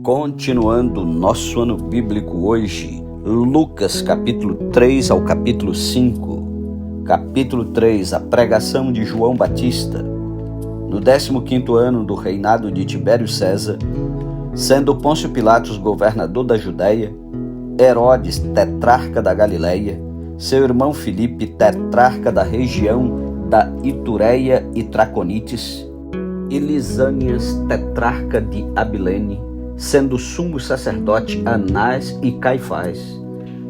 Continuando nosso ano bíblico hoje, Lucas capítulo 3 ao capítulo 5. Capítulo 3, a pregação de João Batista. No 15º ano do reinado de Tibério César, sendo Pôncio Pilatos governador da Judéia, Herodes tetrarca da Galileia, seu irmão Filipe tetrarca da região da Itureia e Traconites, e Lisânias tetrarca de Abilene, sendo sumo sacerdote Anás e Caifás,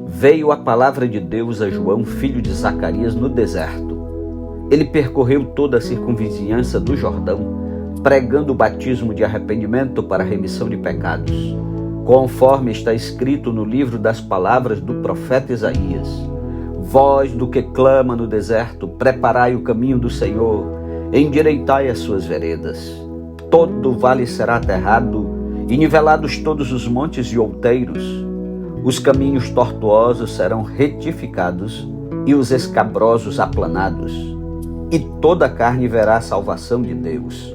veio a palavra de Deus a João, filho de Zacarias, no deserto. Ele percorreu toda a circunvizinhança do Jordão, pregando o batismo de arrependimento para a remissão de pecados, conforme está escrito no livro das palavras do profeta Isaías: voz do que clama no deserto, preparai o caminho do Senhor, endireitai as suas veredas. Todo vale será aterrado, e nivelados todos os montes e outeiros. Os caminhos tortuosos serão retificados, e os escabrosos aplanados. E toda a carne verá a salvação de Deus.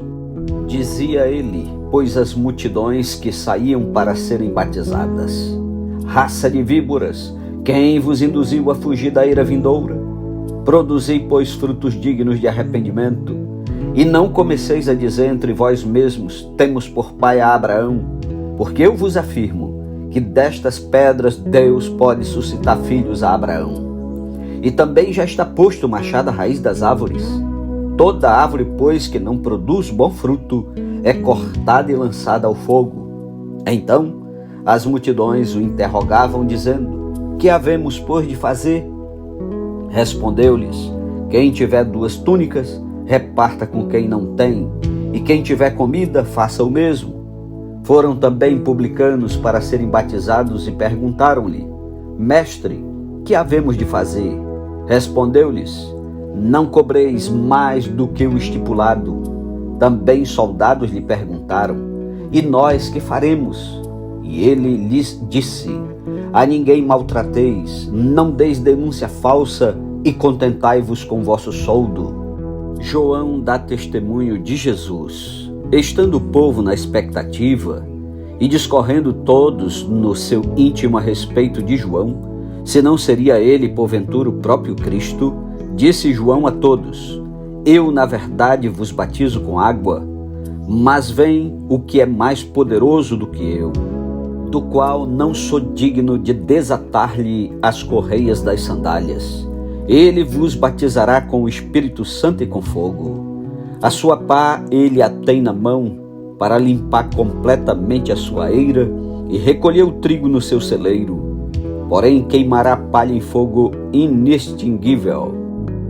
Dizia ele, pois as multidões que saíam para serem batizadas: raça de víboras, quem vos induziu a fugir da ira vindoura? Produzi, pois, frutos dignos de arrependimento, e não comeceis a dizer entre vós mesmos: temos por pai a Abraão, porque eu vos afirmo que destas pedras Deus pode suscitar filhos a Abraão. E também já está posto o machado à raiz das árvores. Toda árvore, pois, que não produz bom fruto, é cortada e lançada ao fogo. Então as multidões o interrogavam, dizendo: que havemos, pois, de fazer? Respondeu-lhes: quem tiver 2 túnicas, reparta com quem não tem, e quem tiver comida, faça o mesmo. Foram também publicanos para serem batizados e perguntaram-lhe: mestre, que havemos de fazer? Respondeu-lhes: não cobreis mais do que o estipulado. Também soldados lhe perguntaram: e nós que faremos? E ele lhes disse: a ninguém maltrateis, não deis denúncia falsa, e contentai-vos com vosso soldo. João dá testemunho de Jesus. Estando o povo na expectativa e discorrendo todos no seu íntimo a respeito de João, se não seria ele porventura o próprio Cristo, disse João a todos: eu na verdade vos batizo com água, mas vem o que é mais poderoso do que eu, do qual não sou digno de desatar-lhe as correias das sandálias. Ele vos batizará com o Espírito Santo e com fogo. A sua pá ele a tem na mão, para limpar completamente a sua eira e recolher o trigo no seu celeiro. Porém queimará a palha em fogo inextinguível.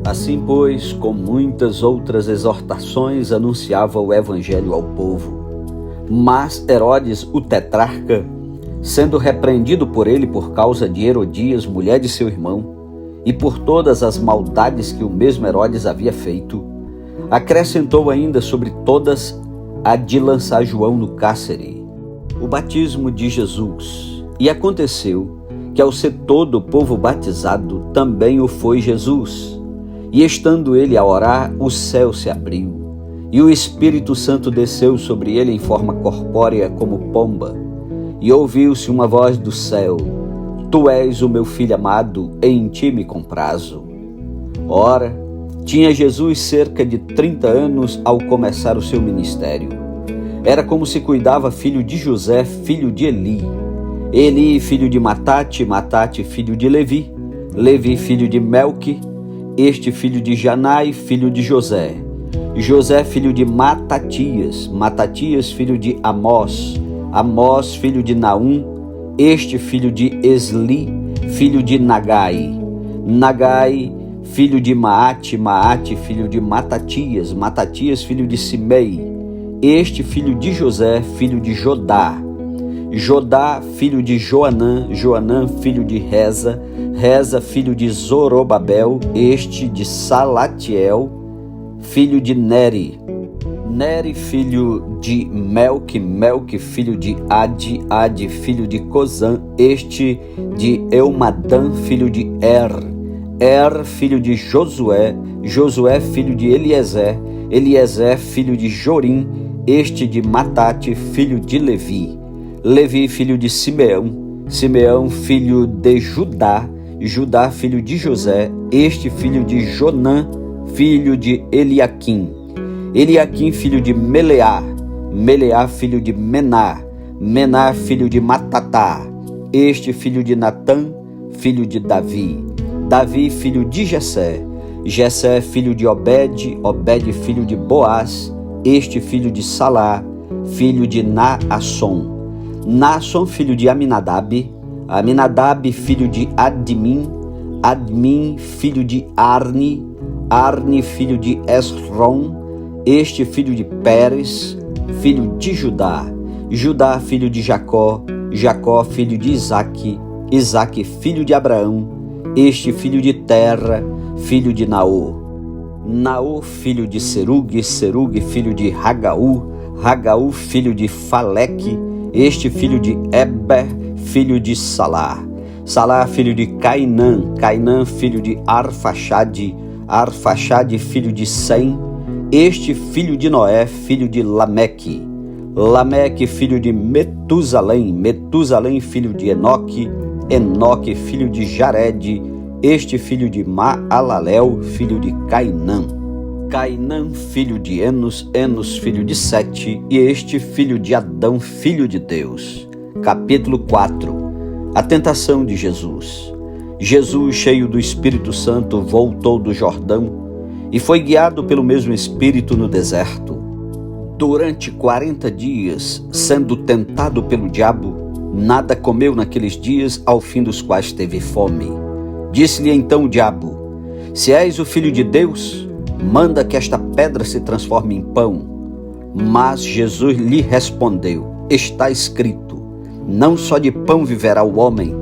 Assim, pois, com muitas outras exortações, anunciava o evangelho ao povo. Mas Herodes, o tetrarca, sendo repreendido por ele por causa de Herodias, mulher de seu irmão, e por todas as maldades que o mesmo Herodes havia feito, acrescentou ainda sobre todas a de lançar João no cárcere. O batismo de Jesus. E aconteceu que, ao ser todo o povo batizado, também o foi Jesus. E estando ele a orar, o céu se abriu, e o Espírito Santo desceu sobre ele em forma corpórea como pomba, e ouviu-se uma voz do céu: tu és o meu filho amado, em ti me comprazo. Ora, tinha Jesus cerca de 30 anos ao começar o seu ministério. Era como se cuidava filho de José, filho de Eli. Eli, filho de Matate, Matate, filho de Levi, Levi, filho de Melque, este filho de Janai, filho de José, José, filho de Matatias, Matatias, filho de Amós, Amós, filho de Naum, este filho de Esli, filho de Nagai, Nagai, filho de Maate, Maate, filho de Matatias, Matatias, filho de Simei, este filho de José, filho de Jodá, Jodá, filho de Joanã, Joanã, filho de Reza, Reza, filho de Zorobabel, este de Salatiel, filho de Neri, Neri, filho de Melque, Melque, filho de Adi, Adi, filho de Cozã, este de Elmadã, filho de Er, filho de Josué, Josué, filho de Eliezer, Eliezer, filho de Jorim, este de Matate, filho de Levi, Levi, filho de Simeão, Simeão, filho de Judá, Judá, filho de José, este filho de Jonã, filho de Eliaquim, Eliaquim, filho de Meleá, Meleá, filho de Mená, Mená, filho de Matatá, este filho de Natã, filho de Davi, Davi, filho de Jessé, Jessé, filho de Obed, Obed, filho de Boaz, este filho de Salá, filho de Naasson, Naasson, filho de Aminadab, Aminadab, filho de Admin, Admin, filho de Arni, Arni, filho de Esrom, este filho de Pérez, filho de Judá, Judá, filho de Jacó, Jacó, filho de Isaque, Isaque, filho de Abraão, este filho de Terra, filho de Naor, Naor, filho de Serug, Serug, filho de Ragaú, Ragaú, filho de Faleque, este filho de Eber, filho de Salá, Salá, filho de Cainã, Cainã, filho de Arfaxade, Arfaxade, filho de Sem, este filho de Noé, filho de Lameque, Lameque, filho de Metusalém, Metusalém, filho de Enoque, Enoque, filho de Jared, este filho de Maalalel, filho de Cainã, Cainã, filho de Enos, Enos, filho de Sete, e este filho de Adão, filho de Deus. Capítulo 4. A tentação de Jesus. Jesus, cheio do Espírito Santo, voltou do Jordão e foi guiado pelo mesmo Espírito no deserto. Durante 40 dias, sendo tentado pelo diabo, nada comeu naqueles dias, ao fim dos quais teve fome. Disse-lhe então o diabo: se és o Filho de Deus, manda que esta pedra se transforme em pão. Mas Jesus lhe respondeu: está escrito, não só de pão viverá o homem.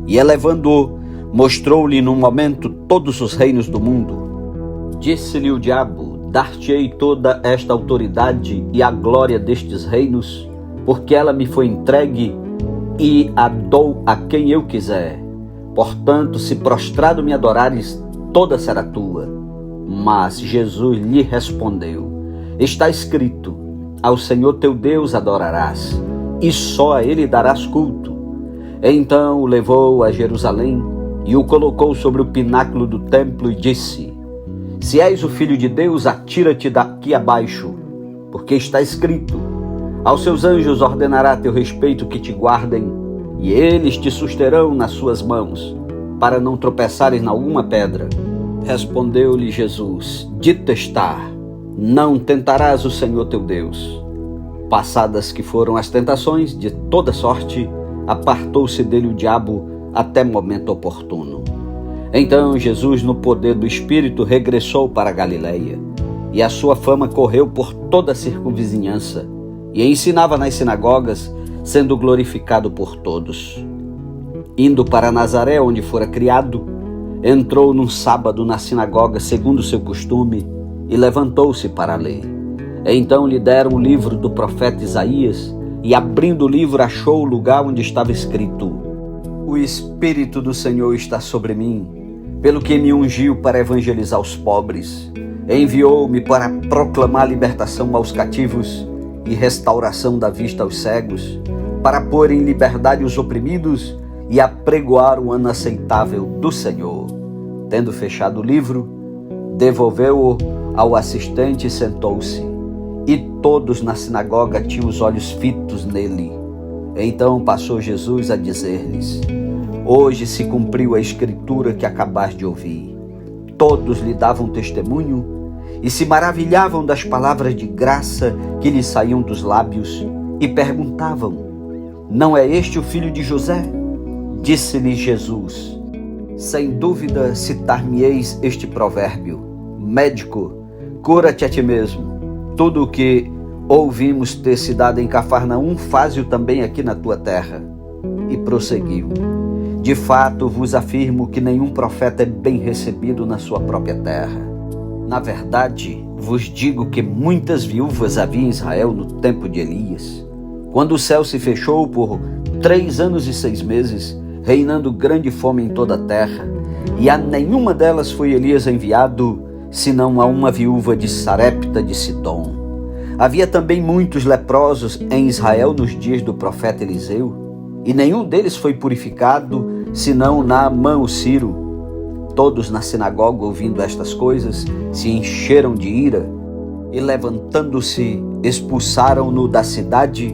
E elevando-o, mostrou-lhe num momento todos os reinos do mundo. Disse-lhe o diabo: dar-te-ei toda esta autoridade e a glória destes reinos, porque ela me foi entregue e a dou a quem eu quiser. Portanto, se prostrado me adorares, toda será tua. Mas Jesus lhe respondeu: está escrito, ao Senhor teu Deus adorarás, e só a ele darás culto. Então o levou a Jerusalém e o colocou sobre o pináculo do templo e disse: se és o Filho de Deus, atira-te daqui abaixo, porque está escrito, aos seus anjos ordenará a teu respeito que te guardem, e eles te susterão nas suas mãos, para não tropeçares em alguma pedra. Respondeu-lhe Jesus: dito está, não tentarás o Senhor teu Deus. Passadas que foram as tentações de toda sorte, apartou-se dele o diabo até momento oportuno. Então Jesus, no poder do Espírito, regressou para a Galileia, e a sua fama correu por toda a circunvizinhança, e ensinava nas sinagogas, sendo glorificado por todos. Indo para Nazaré, onde fora criado, entrou num sábado na sinagoga, segundo o seu costume, e levantou-se para ler. Então lhe deram o livro do profeta Isaías, e abrindo o livro achou o lugar onde estava escrito: o Espírito do Senhor está sobre mim, pelo que me ungiu para evangelizar os pobres, enviou-me para proclamar libertação aos cativos e restauração da vista aos cegos, para pôr em liberdade os oprimidos e apregoar o ano aceitável do Senhor. Tendo fechado o livro, devolveu-o ao assistente e sentou-se. E todos na sinagoga tinham os olhos fitos nele. Então passou Jesus a dizer-lhes: hoje se cumpriu a escritura que acabais de ouvir. Todos lhe davam testemunho e se maravilhavam das palavras de graça que lhe saíam dos lábios e perguntavam: não é este o filho de José? Disse-lhe Jesus: sem dúvida citar-me-eis este provérbio: médico, cura-te a ti mesmo. Tudo o que ouvimos ter se dado em Cafarnaum, faze-o também aqui na tua terra. E prosseguiu: de fato vos afirmo que nenhum profeta é bem recebido na sua própria terra. Na verdade, vos digo que muitas viúvas havia em Israel no tempo de Elias, quando o céu se fechou por 3 anos e 6 meses, reinando grande fome em toda a terra, e a nenhuma delas foi Elias enviado, senão a uma viúva de Sarepta de Sidom. Havia também muitos leprosos em Israel nos dias do profeta Eliseu, e nenhum deles foi purificado, senão Naamã o Sírio. Todos na sinagoga, ouvindo estas coisas, se encheram de ira, e levantando-se, expulsaram-no da cidade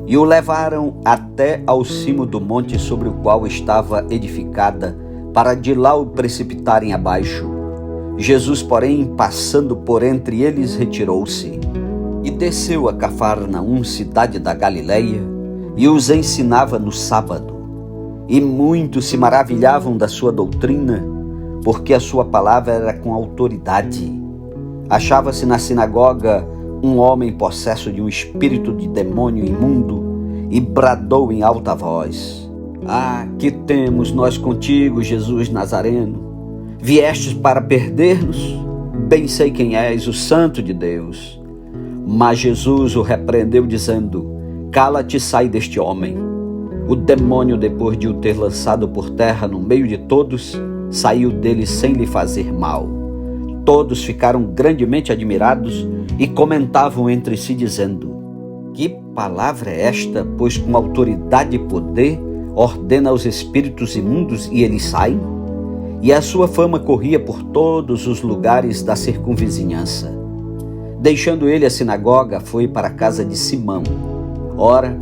e o levaram até ao cimo do monte sobre o qual estava edificada, para de lá o precipitarem abaixo. Jesus, porém, passando por entre eles, retirou-se e desceu a Cafarnaum, cidade da Galileia, e os ensinava no sábado. E muitos se maravilhavam da sua doutrina, porque a sua palavra era com autoridade. Achava-se na sinagoga um homem possesso de um espírito de demônio imundo e bradou em alta voz: Ah, que temos nós contigo, Jesus Nazareno? Viestes para perder-nos? Bem sei quem és, o Santo de Deus. Mas Jesus o repreendeu, dizendo: Cala-te e sai deste homem. O demônio, depois de o ter lançado por terra no meio de todos, saiu dele sem lhe fazer mal. Todos ficaram grandemente admirados e comentavam entre si, dizendo: Que palavra é esta? Pois com autoridade e poder ordena aos espíritos imundos e eles saem? E a sua fama corria por todos os lugares da circunvizinhança. Deixando ele a sinagoga, foi para a casa de Simão. Ora,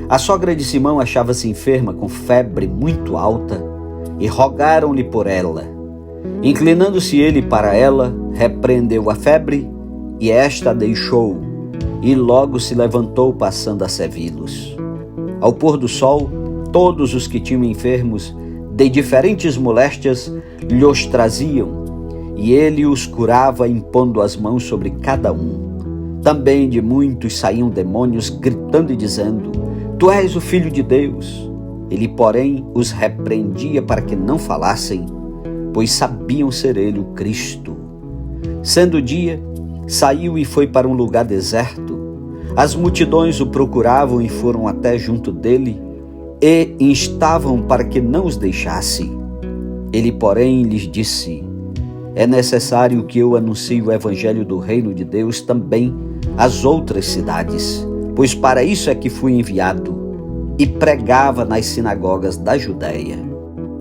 a sogra de Simão achava-se enferma com febre muito alta, e rogaram-lhe por ela. Inclinando-se ele para ela, repreendeu a febre, e esta a deixou, e logo se levantou, passando a servi-los. Ao pôr do sol, todos os que tinham enfermos de diferentes moléstias lhos traziam, e ele os curava, impondo as mãos sobre cada um. Também de muitos saíam demônios, gritando e dizendo: Tu és o Filho de Deus. Ele, porém, os repreendia para que não falassem, pois sabiam ser ele o Cristo. Sendo dia, saiu e foi para um lugar deserto. As multidões o procuravam e foram até junto dele, e instavam para que não os deixasse. Ele, porém, lhes disse: É necessário que eu anuncie o evangelho do reino de Deus também às outras cidades, pois para isso é que fui enviado. E pregava nas sinagogas da Judéia.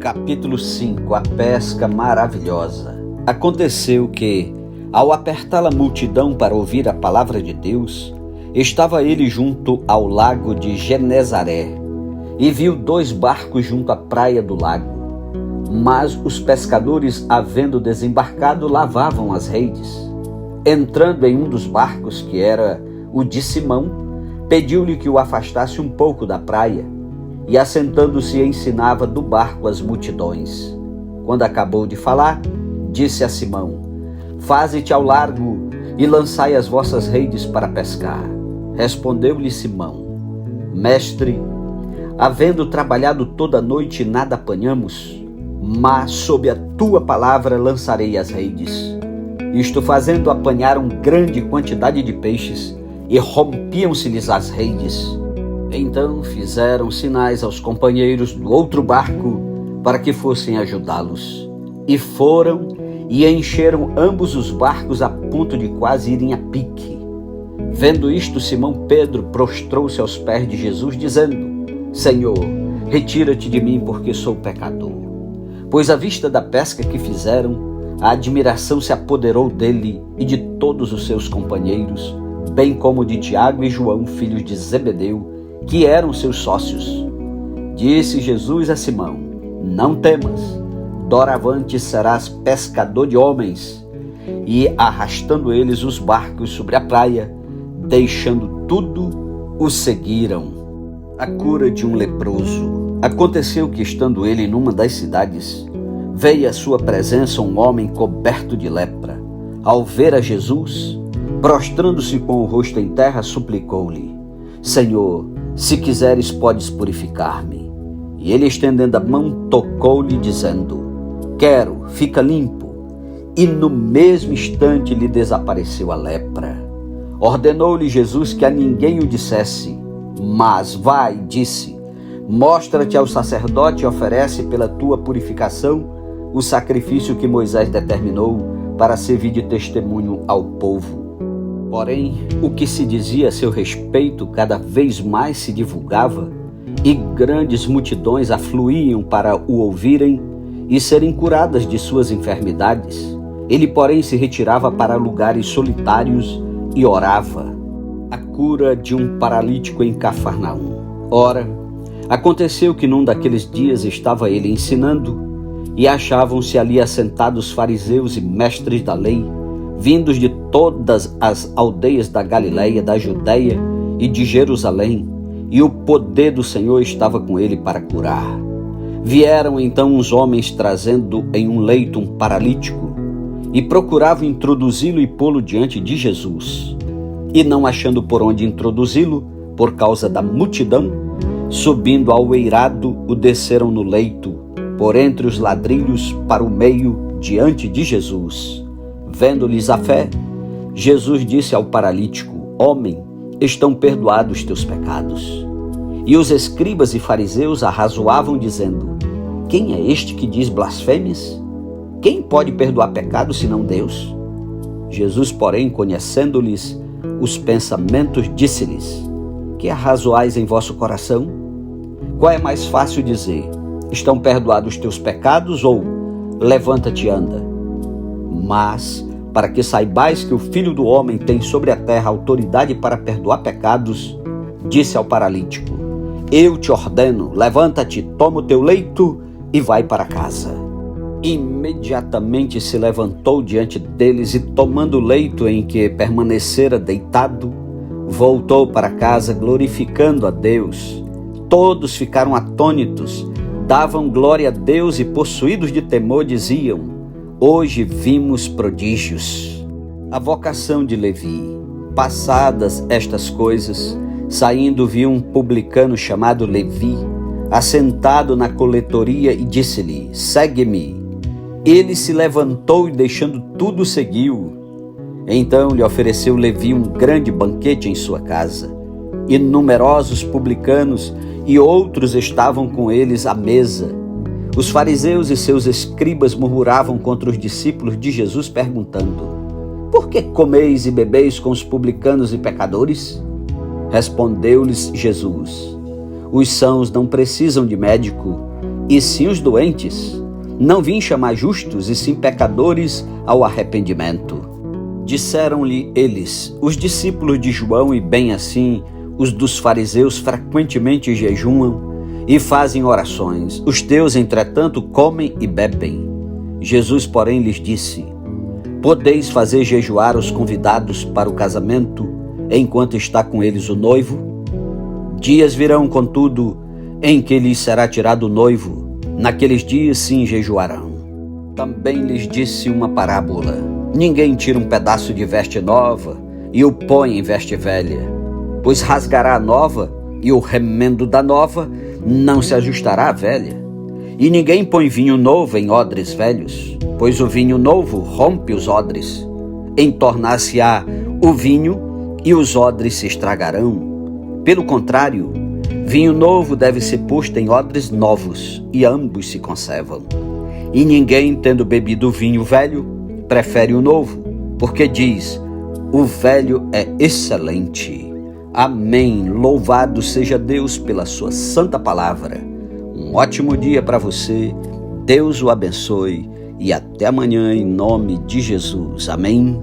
Capítulo 5. A pesca maravilhosa. Aconteceu que, ao apertar a multidão para ouvir a palavra de Deus, estava ele junto ao lago de Genezaré, e viu 2 barcos junto à praia do lago. Mas os pescadores, havendo desembarcado, lavavam as redes. Entrando em um dos barcos, que era o de Simão, pediu-lhe que o afastasse um pouco da praia, e assentando-se ensinava do barco as multidões. Quando acabou de falar, disse a Simão: Faze-te ao largo e lançai as vossas redes para pescar. Respondeu-lhe Simão: Mestre, havendo trabalhado toda a noite, nada apanhamos, mas sob a tua palavra lançarei as redes. Isto fazendo, apanharam grande quantidade de peixes, e rompiam-se-lhes as redes. Então fizeram sinais aos companheiros do outro barco para que fossem ajudá-los. E foram e encheram ambos os barcos a ponto de quase irem a pique. Vendo isto, Simão Pedro prostrou-se aos pés de Jesus, dizendo: Senhor, retira-te de mim, porque sou pecador. Pois à vista da pesca que fizeram, a admiração se apoderou dele e de todos os seus companheiros, bem como de Tiago e João, filhos de Zebedeu, que eram seus sócios. Disse Jesus a Simão: Não temas, doravante serás pescador de homens. E arrastando eles os barcos sobre a praia, deixando tudo, o seguiram. A cura de um leproso. Aconteceu que, estando ele numa das cidades, veio à sua presença um homem coberto de lepra. Ao ver a Jesus, prostrando-se com o rosto em terra, suplicou-lhe: Senhor, se quiseres, podes purificar-me. E ele, estendendo a mão, tocou-lhe, dizendo: Quero, fica limpo. E no mesmo instante lhe desapareceu a lepra. Ordenou-lhe Jesus que a ninguém o dissesse, mas vai, disse: Mostra-te ao sacerdote e oferece pela tua purificação o sacrifício que Moisés determinou para servir de testemunho ao povo. Porém, o que se dizia a seu respeito cada vez mais se divulgava, e grandes multidões afluíam para o ouvirem e serem curadas de suas enfermidades. Ele, porém, se retirava para lugares solitários e orava. A cura de um paralítico em Cafarnaum. Ora, aconteceu que num daqueles dias estava ele ensinando, e achavam-se ali assentados fariseus e mestres da lei, vindos de todas as aldeias da Galileia, da Judeia e de Jerusalém, e o poder do Senhor estava com ele para curar. Vieram então uns homens trazendo em um leito um paralítico, e procuravam introduzi-lo e pô-lo diante de Jesus. E não achando por onde introduzi-lo, por causa da multidão, subindo ao eirado, o desceram no leito, por entre os ladrilhos, para o meio, diante de Jesus. Vendo-lhes a fé, Jesus disse ao paralítico: Homem, estão perdoados teus pecados. E os escribas e fariseus arrazoavam, dizendo: Quem é este que diz blasfêmias? Quem pode perdoar pecados senão Deus? Jesus, porém, conhecendo-lhes os pensamentos, disse-lhes: Que arrazoais em vosso coração? Qual é mais fácil dizer: Estão perdoados teus pecados, ou levanta-te e anda? Mas, para que saibais que o Filho do Homem tem sobre a terra autoridade para perdoar pecados, disse ao paralítico: Eu te ordeno, levanta-te, toma o teu leito e vai para casa. Imediatamente se levantou diante deles e, tomando o leito em que permanecera deitado, voltou para casa glorificando a Deus. Todos ficaram atônitos, davam glória a Deus e, possuídos de temor, diziam: Hoje vimos prodígios. A vocação de Levi. Passadas estas coisas, saindo viu um publicano chamado Levi, assentado na coletoria, e disse-lhe: Segue-me. Ele se levantou e, deixando tudo, seguiu. Então lhe ofereceu Levi um grande banquete em sua casa, e numerosos publicanos e outros estavam com eles à mesa. Os fariseus e seus escribas murmuravam contra os discípulos de Jesus, perguntando: Por que comeis e bebeis com os publicanos e pecadores? Respondeu-lhes Jesus: Os sãos não precisam de médico, e sim os doentes. Não vim chamar justos, e sim pecadores ao arrependimento. Disseram-lhe eles: Os discípulos de João, e bem assim os dos fariseus, frequentemente jejuam e fazem orações. Os teus, entretanto, comem e bebem. Jesus, porém, lhes disse: Podeis fazer jejuar os convidados para o casamento, enquanto está com eles o noivo? Dias virão, contudo, em que lhes será tirado o noivo. Naqueles dias sim jejuarão. Também lhes disse uma parábola: Ninguém tira um pedaço de veste nova e o põe em veste velha, pois rasgará a nova, e o remendo da nova não se ajustará à velha. E ninguém põe vinho novo em odres velhos, pois o vinho novo rompe os odres. Entornar-se-á o vinho, e os odres se estragarão. Pelo contrário, vinho novo deve ser posto em odres novos, e ambos se conservam. E ninguém, tendo bebido o vinho velho, prefere o novo, porque diz: O velho é excelente. Amém. Louvado seja Deus pela sua santa palavra. Um ótimo dia para você. Deus o abençoe e até amanhã, em nome de Jesus. Amém.